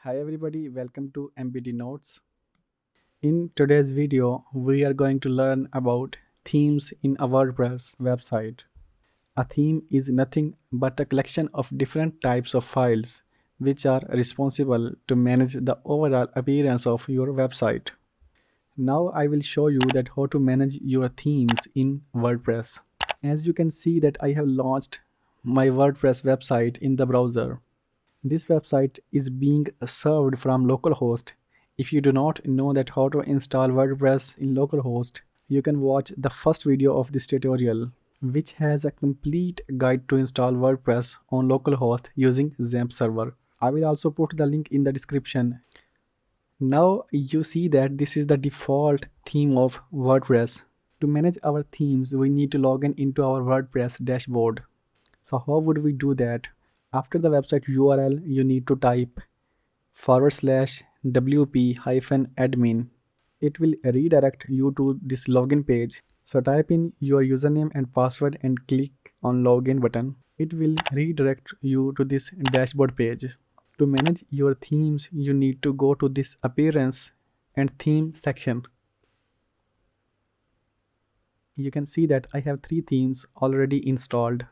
Hi everybody, welcome to MBD Notes. In today's video, we are going to learn about themes in a WordPress website. A theme is nothing but a collection of different types of files which are responsible to manage the overall appearance of your website. Now I will show you that how to manage your themes in WordPress. As you can see that I have launched my WordPress website in the browser. This website is being served from localhost. If you do not know that how to install WordPress in localhost, you can watch the first video of this tutorial, which has a complete guide to install WordPress on localhost using Xampp server. I will also put the link in the description. Now you see that this is the default theme of WordPress. To manage our themes, we need to log in into our WordPress dashboard. So how would we do that? After the website URL, you need to type /wp-admin. It will redirect you to this login page. So type in your username and password and click on login button. It will redirect you to this dashboard page. To manage your themes, you need to go to this appearance and theme section. You can see that I have 3 themes already installed.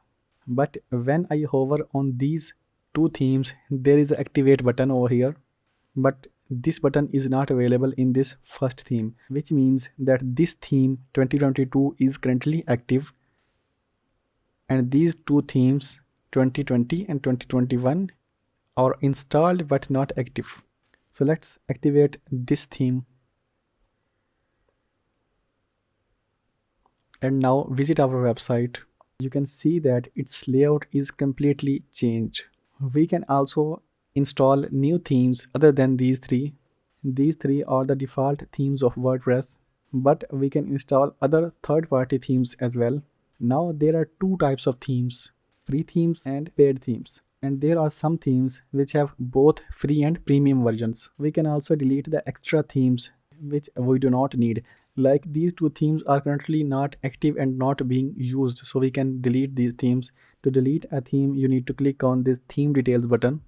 But when I hover on these 2 themes, there is an activate button over here. But this button is not available in this first theme, which means that this theme 2022 is currently active and these 2 themes 2020 and 2021 are installed but not active. So let's activate this theme. And now visit our website. You can see that its layout is completely changed. We can also install new themes other than these 3. These 3 are the default themes of WordPress, but we can install other third-party themes as well. Now there are 2 types of themes, free themes and paid themes. And there are some themes which have both free and premium versions. We can also delete the extra themes which we do not need. Like these 2 themes are currently not active and not being used, so we can delete these themes. To delete a theme, you need to click on this theme details button,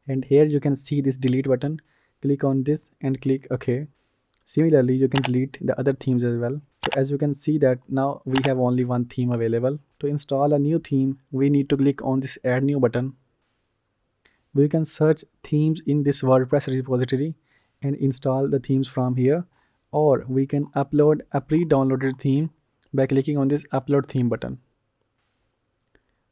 and here you can see this delete button. Click on this and click OK. Similarly, you can delete the other themes as well. So as you can see that now we have only one theme available. To install a new theme, we need to click on this add new button. We can search themes in this WordPress repository and install the themes from here, or we can upload a pre-downloaded theme by clicking on this upload theme button.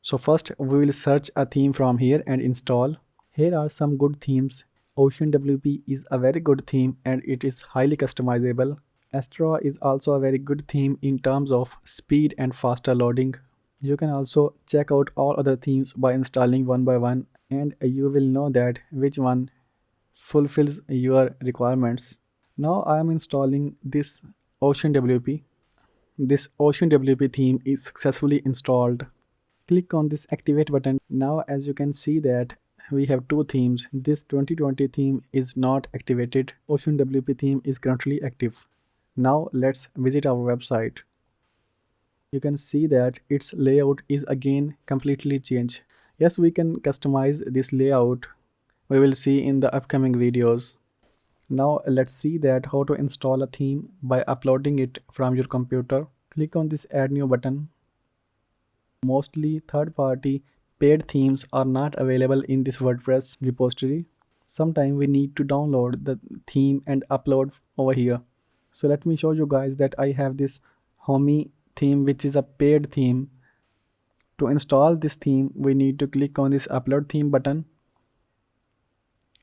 So first we will search a theme from here and install. Here are some good themes. OceanWp is a very good theme and it is highly customizable. Astra is also a very good theme in terms of speed and faster loading. You can also check out all other themes by installing one by one, and you will know that which one fulfills your requirements. Now I am installing this OceanWp. This OceanWp theme is successfully installed. Click on this activate button. Now as you can see that we have 2 themes. This 2020 theme is not activated. OceanWp theme is currently active. Now let's visit our website. You can see that its layout is again completely changed. Yes, we can customize this layout. We will see in the upcoming videos. Now let's see that how to install a theme by uploading it from your computer. Click on this add new button. Mostly third-party paid themes are not available in this WordPress repository. Sometimes we need to download the theme and upload over here. So let me show you guys that I have this Homey theme, which is a paid theme. To install this theme, we need to click on this upload theme button.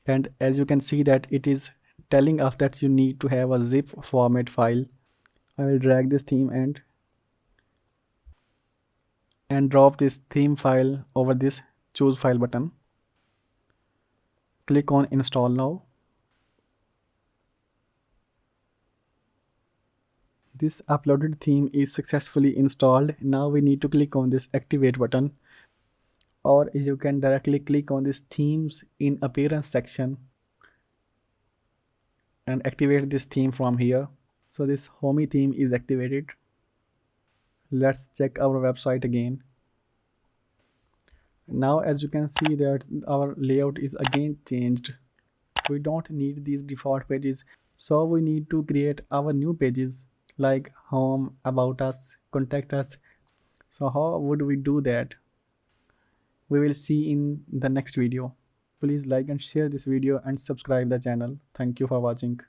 And as you can see that it is telling us that you need to have a zip format file. I will drag this theme and drop this theme file over this choose file button. Click on install now. This uploaded theme is successfully installed. Now we need to click on this activate button, or you can directly click on this themes in appearance section and activate this theme from here. So this Homey theme is activated. Let's check our website again. Now as you can see that our layout is again changed. We don't need these default pages, so we need to create our new pages like home, about us, contact us. So how would we do that? We will see in the next video. Please like and share this video and subscribe the channel. Thank you for watching.